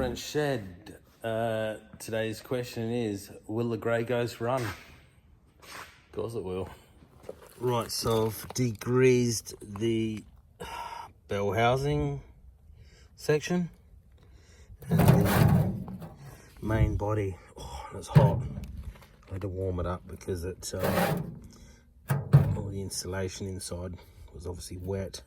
Performance Shed. Today's question is, will the Grey Ghost run? Of course it will. Right, so I've degreased the bell housing section and the main body. Oh, it's hot. I had to warm it up because it's all the insulation inside was obviously wet.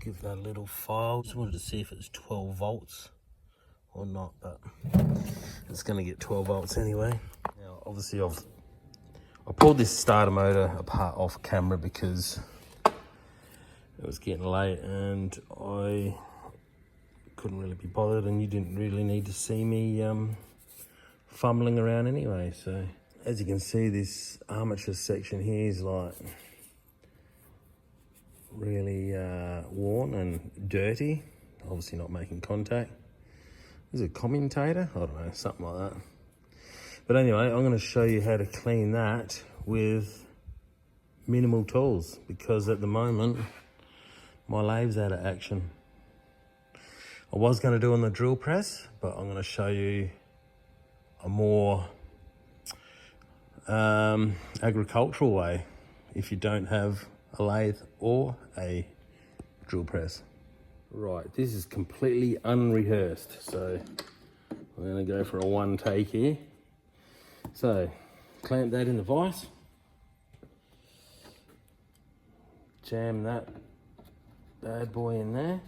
Give that a little file. Just wanted to see if it's 12 volts or not, but it's going to get 12 volts anyway. Now, obviously, I pulled this starter motor apart off camera because it was getting late and I couldn't really be bothered, and you didn't really need to see me fumbling around anyway. So, as you can see, this armature section here is like really worn and dirty, obviously not making contact. Is it a commutator? I don't know, something like that. But anyway, I'm going to show you how to clean that with minimal tools, because at the moment my lathe's out of action. I was going to do on the drill press, but I'm going to show you a more agricultural way if you don't have a lathe or a drill press. Right, this is completely unrehearsed, so we're going to go for a one take here. So clamp that in the vise, jam that bad boy in there.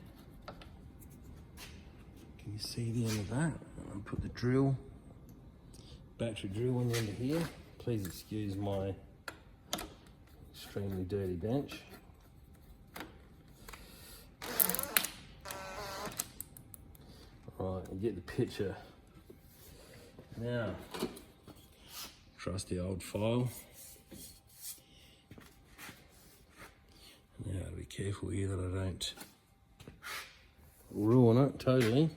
Can you see the end of that? And put the drill, battery drill on the end of here. Please excuse my extremely dirty bench. Right, you get the picture. Now, trusty old file. Now, be careful here that I don't ruin it totally.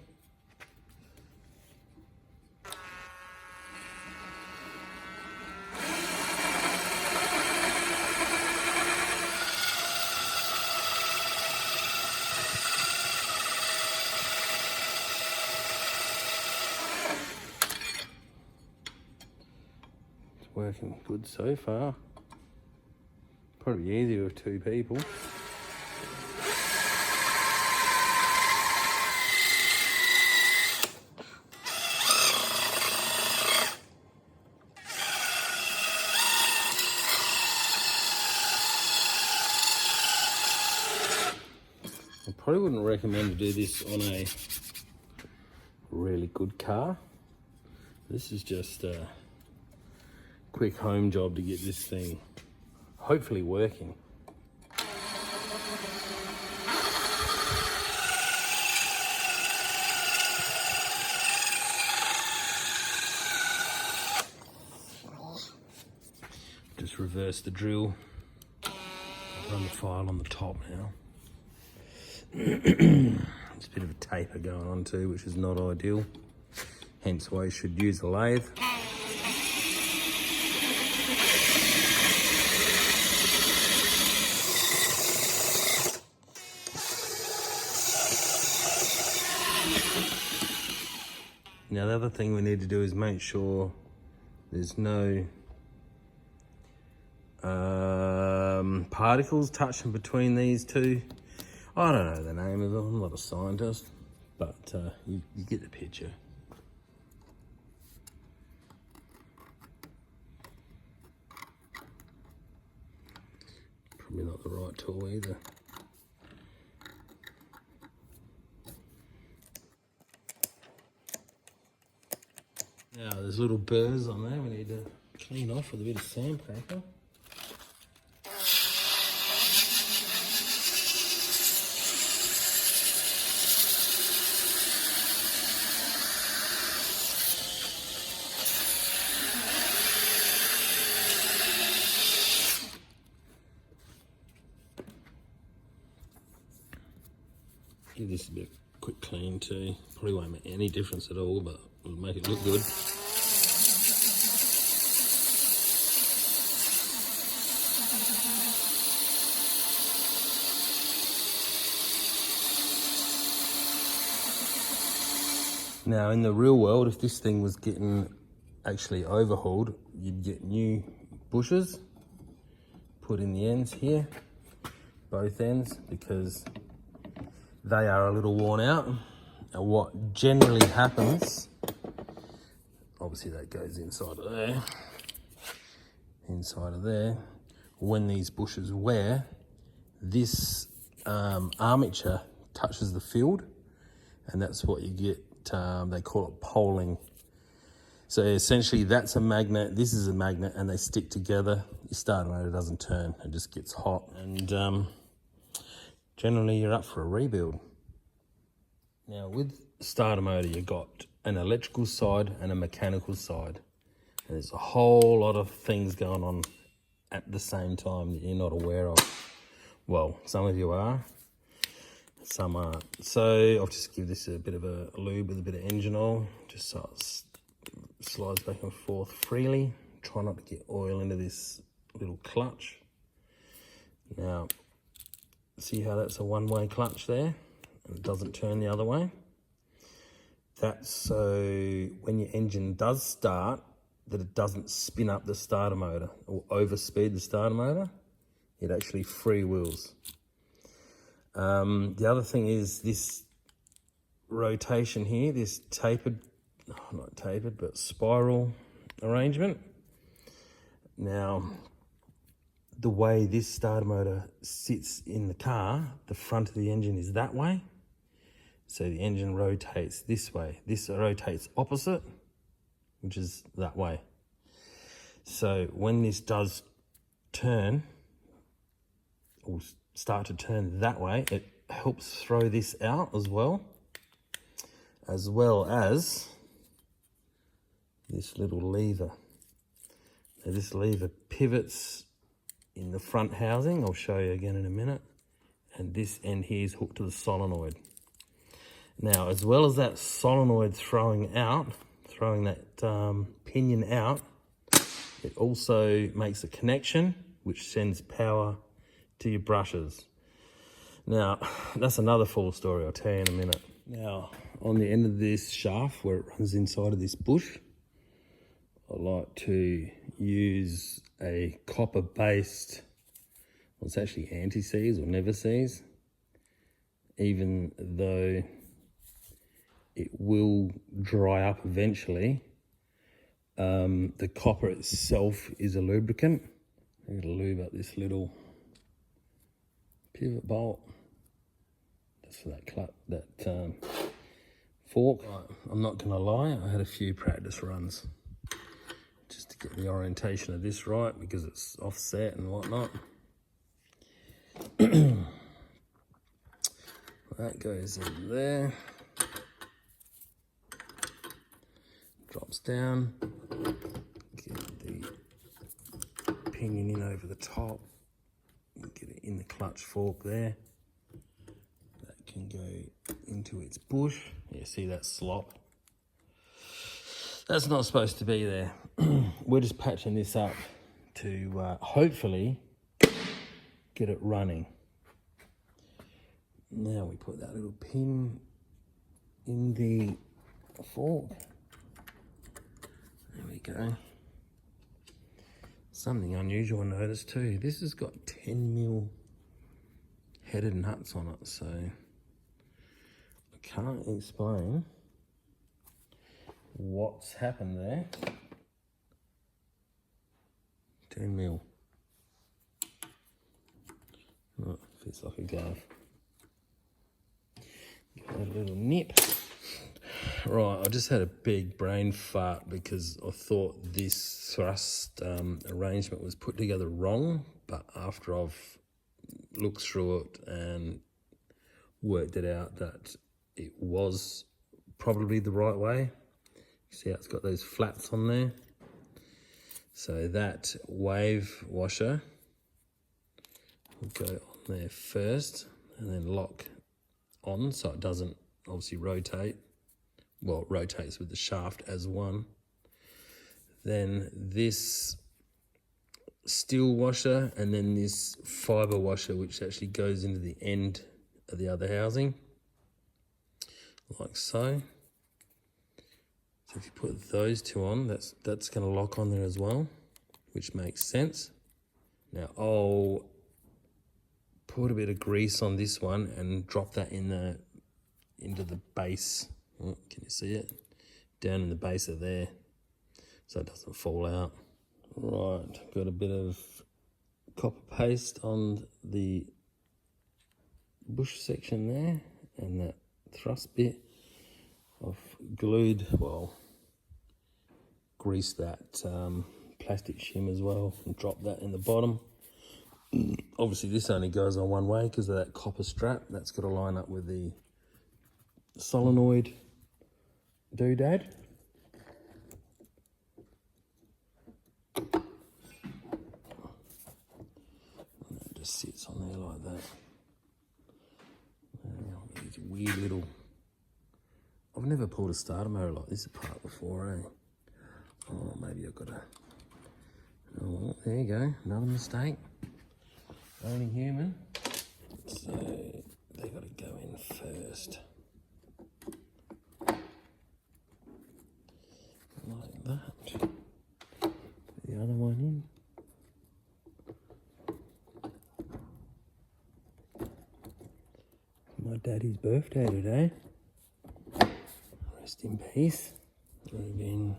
Working good so far. Probably easier with two people. I probably wouldn't recommend to do this on a really good car. This is just quick home job to get this thing hopefully working. Just reverse the drill, run the file on the top now. There's a bit of a taper going on too, which is not ideal, hence why you should use a lathe. Now the other thing we need to do is make sure there's no particles touching between these two. I don't know the name of them, I'm not a scientist, but you get the picture. Probably not the right tool either. Now there's little burrs on there we need to clean off with a bit of sandpaper. Give this a bit of quick clean too. Probably won't make any difference at all, but it'll make it look good. Now in the real world, if this thing was getting actually overhauled, you'd get new bushes put in the ends here, both ends, because they are a little worn out. And what generally happens, obviously that goes inside of there, when these bushes wear, this armature touches the field, and that's what you get, they call it poling. So essentially that's a magnet, this is a magnet, and they stick together. Your starter motor doesn't turn, it just gets hot, and generally you're up for a rebuild. Now with starter motor, you've got an electrical side and a mechanical side. And there's a whole lot of things going on at the same time that you're not aware of. Well, some of you are, some aren't. So I'll just give this a bit of a lube with a bit of engine oil, just so it slides back and forth freely. Try not to get oil into this little clutch. Now, see how that's a one-way clutch there? And it doesn't turn the other way. That's so when your engine does start, that it doesn't spin up the starter motor or overspeed the starter motor. It actually freewheels. The other thing is this rotation here, this tapered, not tapered, but spiral arrangement. Now, the way this starter motor sits in the car, the front of the engine is that way. So the engine rotates this way. This rotates opposite, which is that way. So when this does turn, or start to turn that way, it helps throw this out as well as this little lever. Now this lever pivots in the front housing, I'll show you again in a minute, and this end here is hooked to the solenoid. Now, as well as that solenoid throwing that pinion out, it also makes a connection which sends power to your brushes. Now, that's another full story, I'll tell you in a minute. Now, on the end of this shaft where it runs inside of this bush, I like to use a copper-based, well, it's actually anti-seize or never seize, even though it will dry up eventually. The copper itself is a lubricant. I'm going to lube up this little pivot bolt. That's for that fork. Right, I'm not going to lie, I had a few practice runs just to get the orientation of this right, because it's offset and whatnot. That goes in there. Drops down, get the pinion in over the top, get it in the clutch fork there. That can go into its bush. Yeah, see that slop? That's not supposed to be there. We're just patching this up to hopefully get it running. Now we put that little pin in the fork. There we go. Something unusual I noticed too. This has got 10mm headed nuts on it, so I can't explain what's happened there. 10mm. Oh, fits like a glove. Give it a little nip. Right, I just had a big brain fart because I thought this thrust arrangement was put together wrong, but after I've looked through it and worked it out that it was probably the right way. See how it's got those flats on there? So that wave washer will go on there first and then lock on so it doesn't obviously rotate. Well, it rotates with the shaft as one. Then this steel washer and then this fibre washer which actually goes into the end of the other housing, like so. So if you put those two on, that's going to lock on there as well, which makes sense. Now I'll put a bit of grease on this one and drop that into the base. Oh, can you see it? Down in the base of there, so it doesn't fall out. Right, got a bit of copper paste on the bush section there, and that thrust bit. I've glued, well, greased that plastic shim as well and dropped that in the bottom. Obviously this only goes on one way because of that copper strap. That's got to line up with the solenoid doodad. And it just sits on there like that. These weird little... I've never pulled a starter motor like this apart before, eh? Oh, maybe I've got to... Oh, there you go, another mistake. Only human. So they got to go in first. Like that. Put the other one in. My daddy's birthday today. Rest in peace. Would have been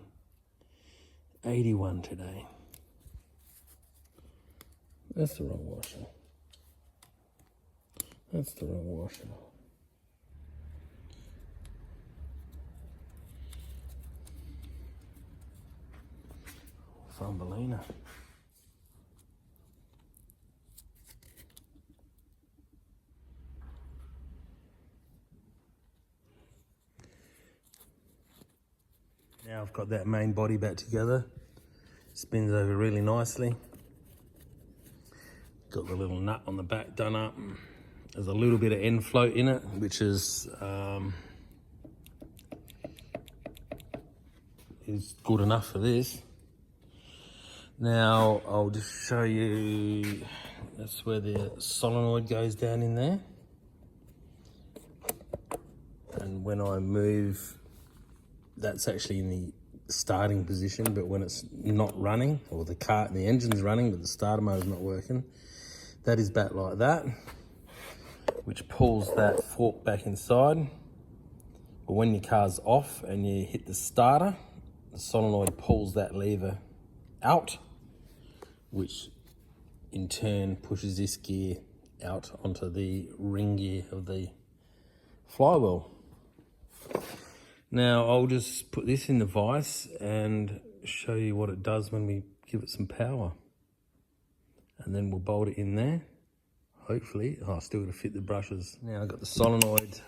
81 today. That's the wrong washer. That's the wrong washer. Thumbelina. Now I've got that main body back together. Spins over really nicely. Got the little nut on the back done up. There's a little bit of end float in it, which is good enough for this. Now I'll just show you, that's where the solenoid goes down in there. And when I move, that's actually in the starting position, but when it's not running, or the engine's running, but the starter motor's not working, that is back like that, which pulls that fork back inside. But when your car's off and you hit the starter, the solenoid pulls that lever out, which in turn pushes this gear out onto the ring gear of the flywheel. Now I'll just put this in the vise and show you what it does when we give it some power. And then we'll bolt it in there, hopefully. Oh, I've still got to fit the brushes. Now I've got the solenoid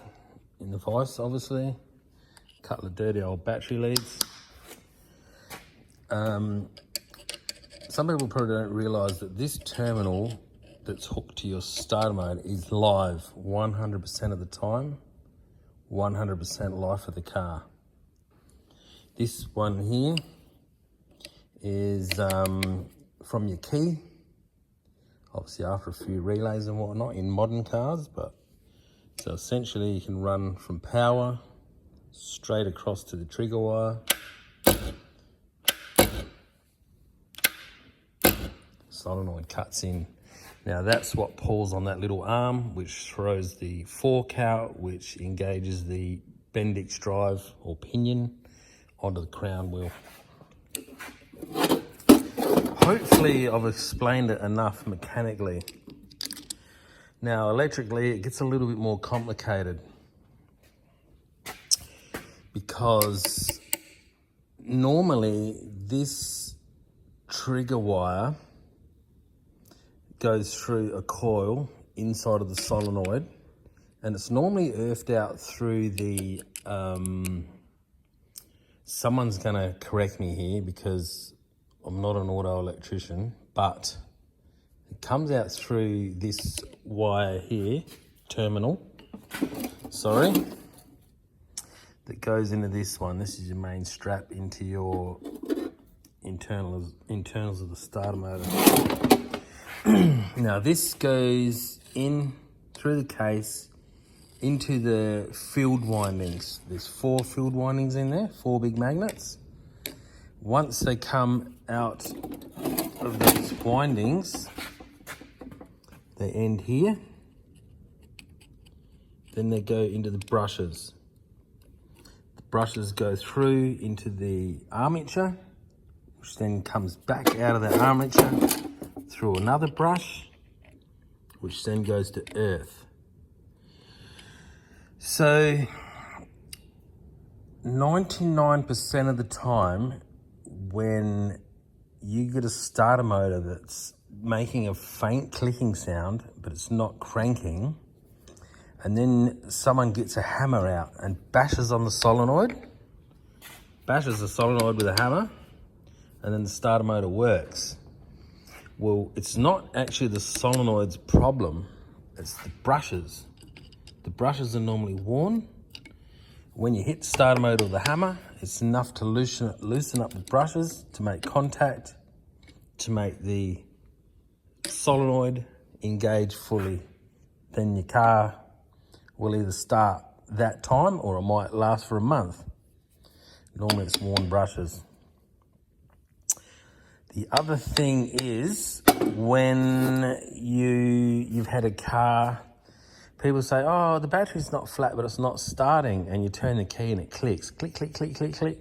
in the vise, obviously. A couple of dirty old battery leads. Some people probably don't realise that this terminal that's hooked to your starter mode is live 100% of the time, 100% life of the car. This one here is from your key. Obviously after a few relays and whatnot in modern cars, but so essentially you can run from power straight across to the trigger wire. Solenoid cuts in. Now that's what pulls on that little arm, which throws the fork out, which engages the Bendix drive or pinion onto the crown wheel. Hopefully I've explained it enough mechanically. Now electrically it gets a little bit more complicated because normally this trigger wire goes through a coil inside of the solenoid, and it's normally earthed out through the, someone's gonna correct me here because I'm not an auto electrician, but it comes out through this wire here, terminal, sorry, that goes into this one. This is your main strap into your internals of the starter motor. Now this goes in through the case into the field windings. There's 4 field windings in there, 4 big magnets. Once they come out of those windings, they end here. Then they go into the brushes. The brushes go through into the armature, which then comes back out of the armature through another brush, which then goes to earth. So 99% of the time, when you get a starter motor that's making a faint clicking sound, but it's not cranking, and then someone gets a hammer out and bashes on the solenoid, bashes the solenoid with a hammer, and then the starter motor works. Well, it's not actually the solenoid's problem, it's the brushes. The brushes are normally worn. When you hit the starter motor with a hammer, it's enough to loosen up the brushes to make contact, to make the solenoid engage fully. Then your car will either start that time or it might last for a month. Normally it's worn brushes. The other thing is when you've had a car, people say, oh, the battery's not flat, but it's not starting. And you turn the key and it clicks. Click, click, click, click, click.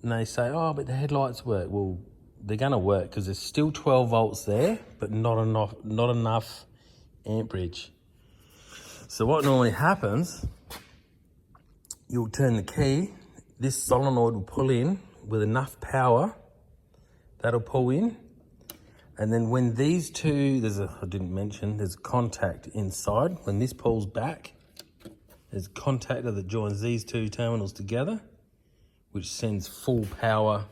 And they say, oh, but the headlights work. Well, they're going to work because there's still 12 volts there, but not enough amperage. So what normally happens, you'll turn the key, this solenoid will pull in with enough power, that'll pull in. And then when these two, I didn't mention, there's a contact inside. When this pulls back, there's a contactor that joins these 2 terminals together, which sends full power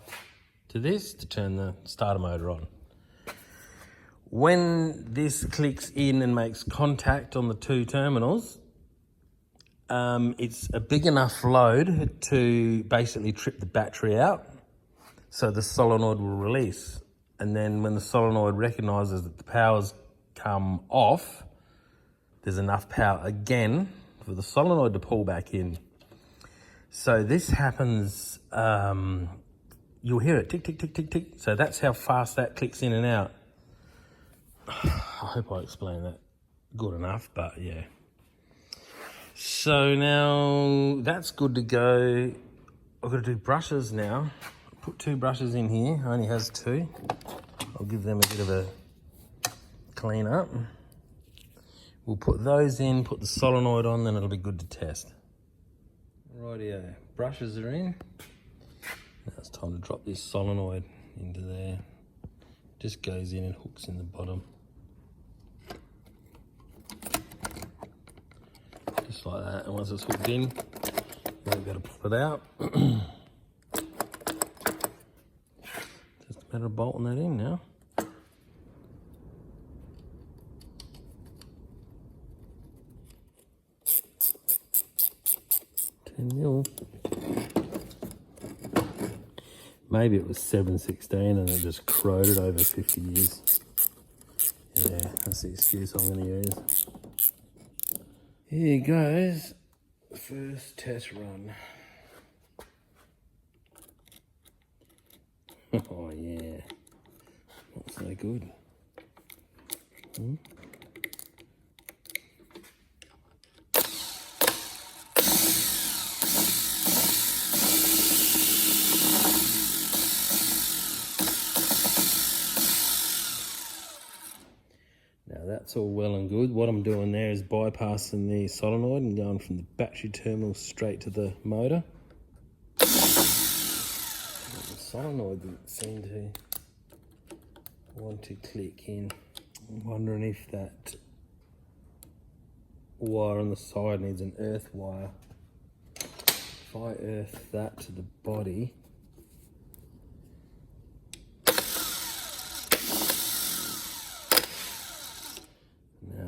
to this to turn the starter motor on. When this clicks in and makes contact on the 2 terminals, it's a big enough load to basically trip the battery out, so the solenoid will release. And then when the solenoid recognises that the power's come off, there's enough power again for the solenoid to pull back in. So this happens, you'll hear it tick, tick, tick, tick, tick. So that's how fast that clicks in and out. I hope I explained that good enough, but yeah. So now that's good to go. I've got to do brushes now. Put 2 brushes in here, only has 2. I'll give them a bit of a clean up. We'll put those in, put the solenoid on, then it'll be good to test. Rightio, brushes are in. Now it's time to drop this solenoid into there. Just goes in and hooks in the bottom. Just like that, and once it's hooked in, you won't be able to pop it out. Just a matter of bolting that in now. 10 mil. Maybe it was 7/16 and it just corroded over 50 years. Yeah, that's the excuse I'm going to use. Here goes, first test run. Oh yeah, not so good. That's all well and good. What I'm doing there is bypassing the solenoid and going from the battery terminal straight to the motor. The solenoid didn't seem to want to click in. I'm wondering if that wire on the side needs an earth wire. If I earth that to the body,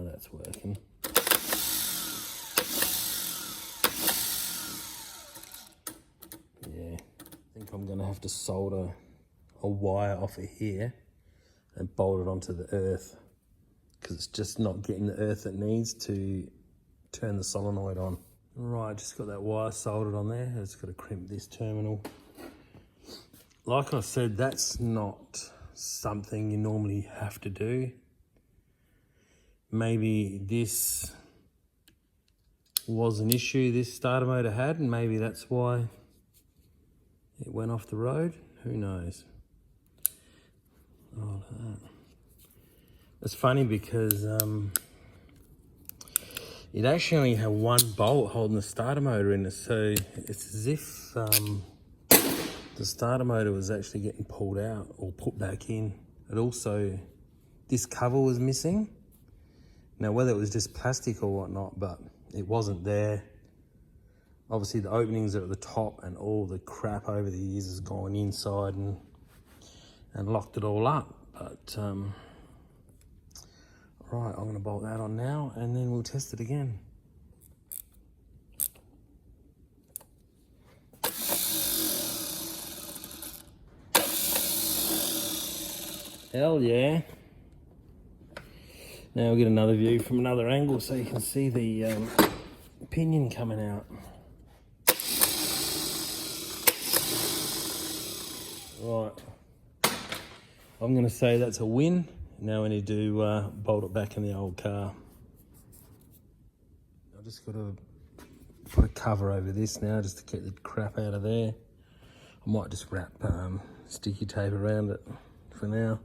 that's working. Yeah, I think I'm going to have to solder a wire off of here and bolt it onto the earth, because it's just not getting the earth it needs to turn the solenoid on. Right, just got that wire soldered on there. Just got to crimp this terminal. Like I said, that's not something you normally have to do. Maybe this was an issue this starter motor had, and maybe that's why it went off the road. Who knows? Oh, look at that. It's funny because it actually only had one bolt holding the starter motor in it, so it's as if the starter motor was actually getting pulled out or put back in. It also, this cover was missing. Now, whether it was just plastic or whatnot, but it wasn't there. Obviously, the openings are at the top, and all the crap over the years has gone inside and locked it all up. But right, I'm going to bolt that on now, and then we'll test it again. Hell yeah. Now we'll get another view from another angle so you can see the pinion coming out. Right, I'm going to say that's a win. Now we need to bolt it back in the old car. I've just got to put a cover over this now just to keep the crap out of there. I might just wrap sticky tape around it for now.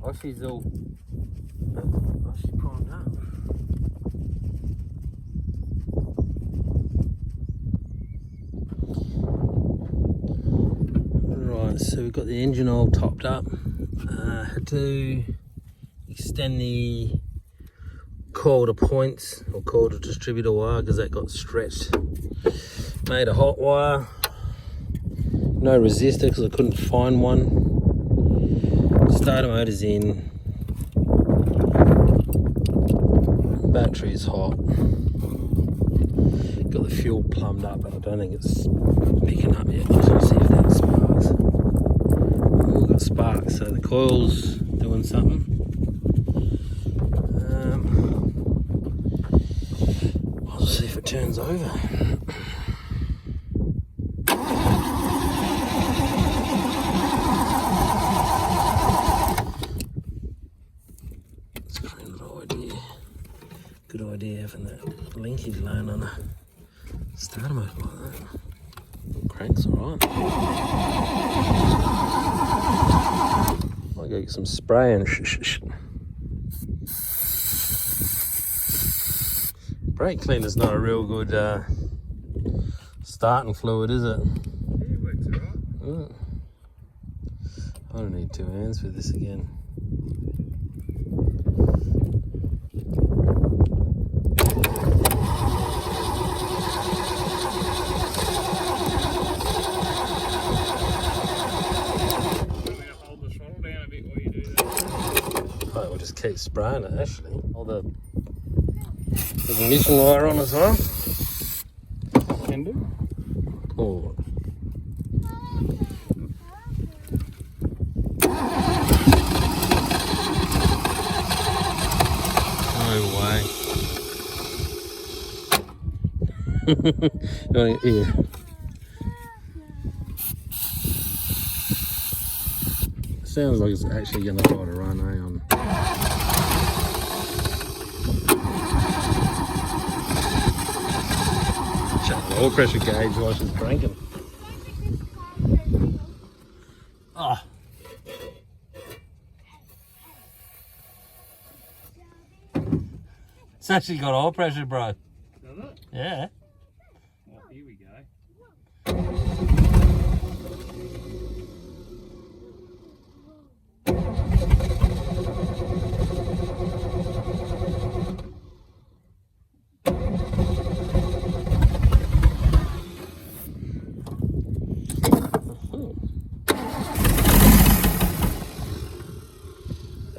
Oh, she's all... Oh, she's primed up. Right, so we've got the engine all topped up. Had to extend the coil to points, or coil to distributor wire, because that got stretched. Made a hot wire. No resistor because I couldn't find one. Starter motor's in. Battery is hot. Got the fuel plumbed up, but I don't think it's picking up yet. Let's see if that sparks. Oh, we've got sparks, so the coil's doing something. I'll see if it turns over. Good idea having that linkage line on a starter motor like that. The crank's alright. Might go get some spray and Brake cleaner's not a real good starting fluid, is it? Yeah, it works alright. I don't need 2 hands for this again. We'll just keep spraying it actually. All the ignition wire on as well. Can do. Oh. No way. Oh, yeah. Sounds like it's actually going to try to run, on. Check the oil pressure gauge while she's cranking. Oh. It's actually got oil pressure, bro. Does it? Yeah. Oh, here we go.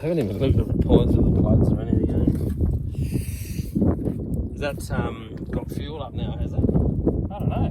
I haven't even looked at the points of the plugs or anything. Has that got fuel up now, has it? I don't know.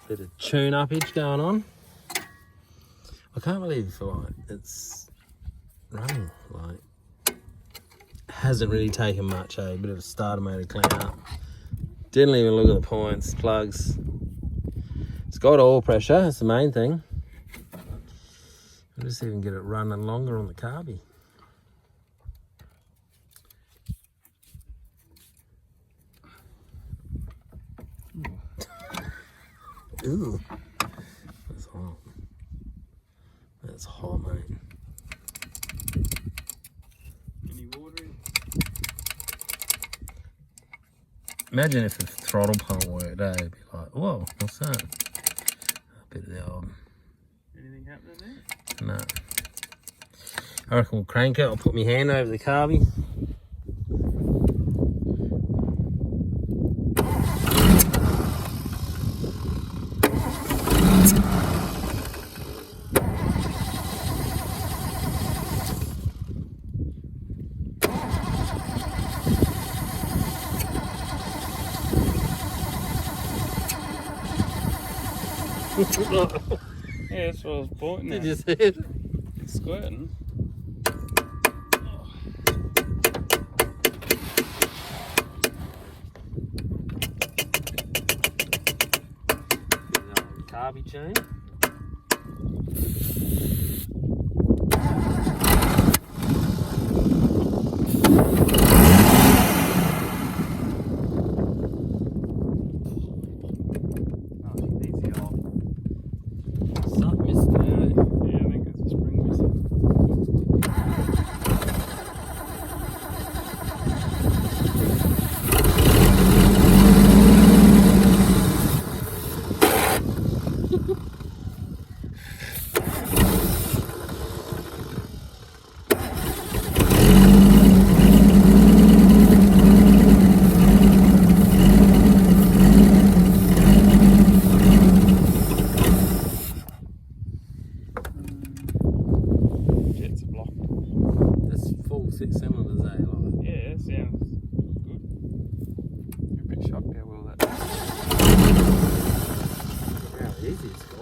Bit of tune-uppage going on. I can't believe it's running. Hasn't really taken much, a bit of a starter motor clean up. Didn't even look at the points, plugs. It's got oil pressure, that's the main thing. I'll just even get it running longer on the carby. Ooh, that's hot. That's hot, mate. Any water in? Imagine if the throttle pump worked, eh? It'd be like, whoa, what's that? A bit of the old. Anything happening there? No. I reckon we'll crank it. I'll put my hand over the carby. Yeah, that's what I was pointing at. Did you see it? Squirting. Carby chain.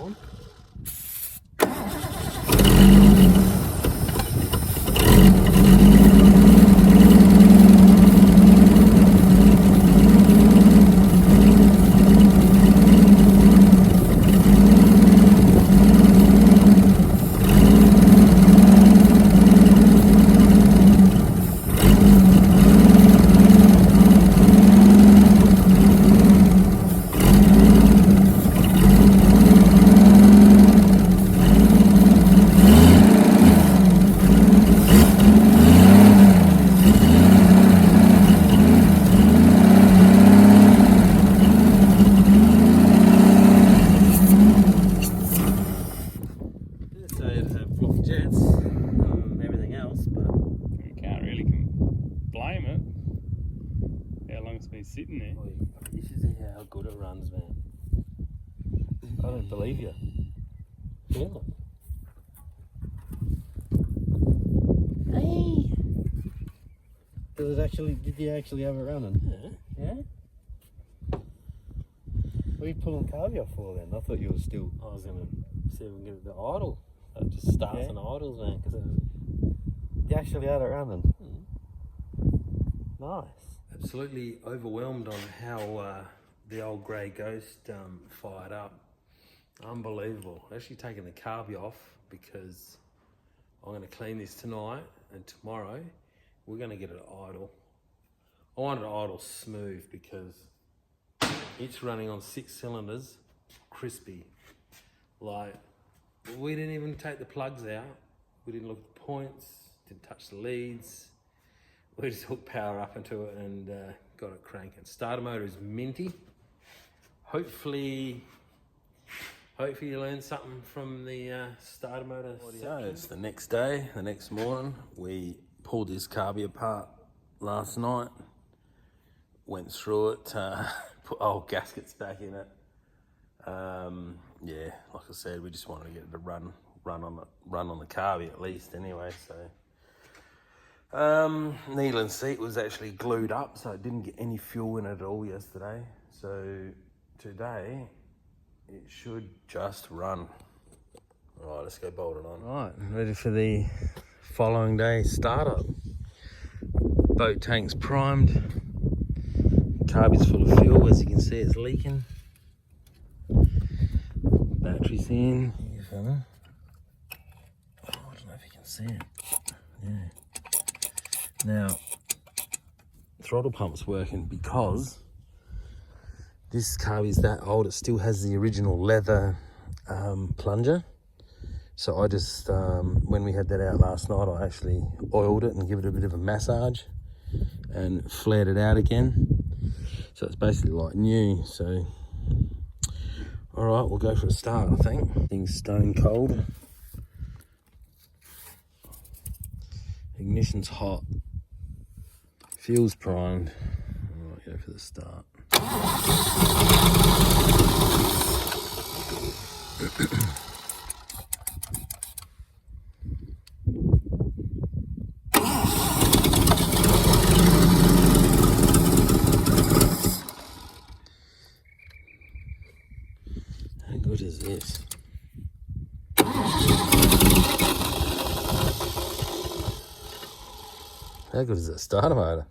on. Sitting there. You should see how good it runs, man. I don't believe you. Feel it. Hey! Did you actually have it running? Yeah? What are you pulling Carby off for then? I thought you were still... I was going to see if we can get it to idle. It just starts and idles, man. Cause you actually had it running? Nice. Absolutely overwhelmed on how the old Grey Ghost fired up. Unbelievable. Actually taking the carby off because I'm going to clean this tonight, and tomorrow we're going to get it idle. I want it idle smooth because it's running on 6 cylinders, crispy. Like, we didn't even take the plugs out. We didn't look at the points, didn't touch the leads. We just hooked power up into it and got it cranking. Starter motor is minty. Hopefully you learned something from the starter motor. It's the next day, the next morning. We pulled this carby apart last night. Went through it, put old gaskets back in it. Yeah, like I said, we just wanted to get it to run on the carby at least anyway, so. Needle and seat was actually glued up, so it didn't get any fuel in it at all yesterday. So today, it should just run. All right, let's go bolt it on. All right, ready for the following day startup. Boat tank's primed. Carby's full of fuel, as you can see it's leaking. Battery's in. Here, fella. Oh, I don't know if you can see it. Yeah. Now, throttle pump's working because this carby's that old, it still has the original leather plunger. So I just, when we had that out last night, I actually oiled it and give it a bit of a massage and flared it out again. So it's basically like new, so. All right, we'll go for a start, I think. Thing's stone cold. Ignition's hot. Fuel's primed. All right, go for the start. How good is this? How good is that starter motor?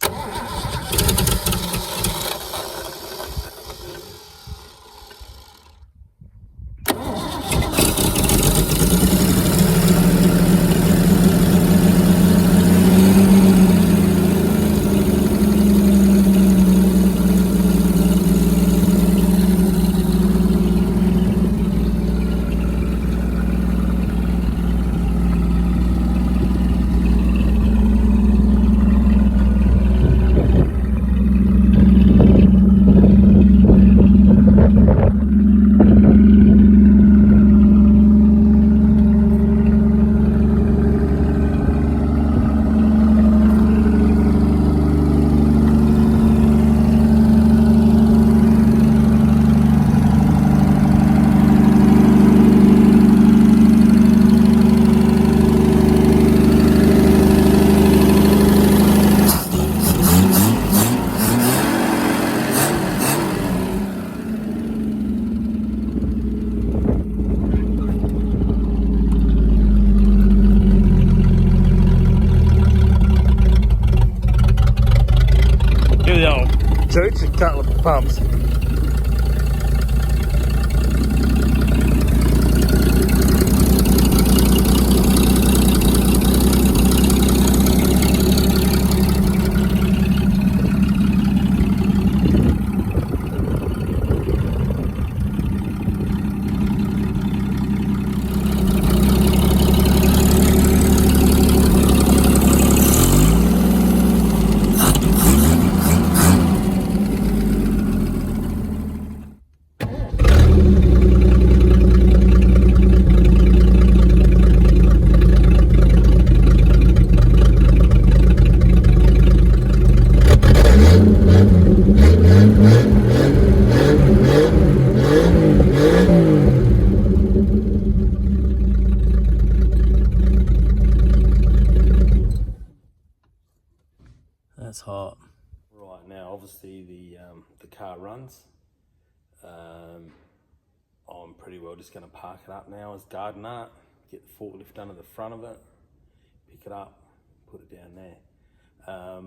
couple of pumps. That's hot. Right, now obviously the car runs. I'm pretty well just going to park it up now as garden art, get the forklift under the front of it, pick it up, put it down there. I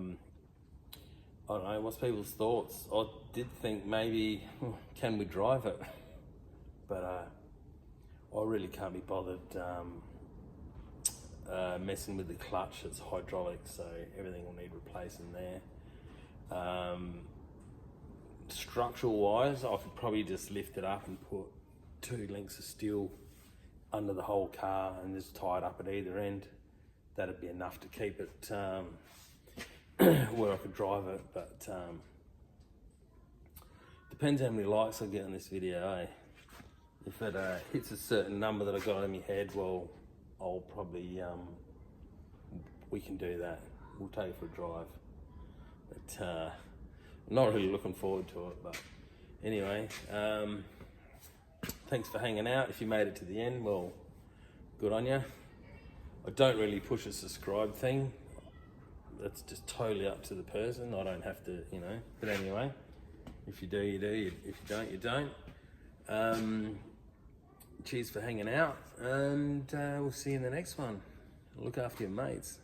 don't know, what's people's thoughts? I did think maybe, can we drive it? But I really can't be bothered messing with the clutch. It's hydraulic, so everything will need replacing there. Structural wise, I could probably just lift it up and put 2 links of steel under the whole car and just tie it up at either end. That'd be enough to keep it where I could drive it, but depends how many likes I get on this video, eh? If it hits a certain number that I got in my head, well, I'll probably, we can do that. We'll take it for a drive. But I'm not really looking forward to it, but anyway, thanks for hanging out. If you made it to the end, well, good on you. I don't really push a subscribe thing. That's just totally up to the person. I don't have to, you know, but anyway, if you do, you do. If you don't, you don't. Cheers for hanging out, and we'll see you in the next one. Look after your mates.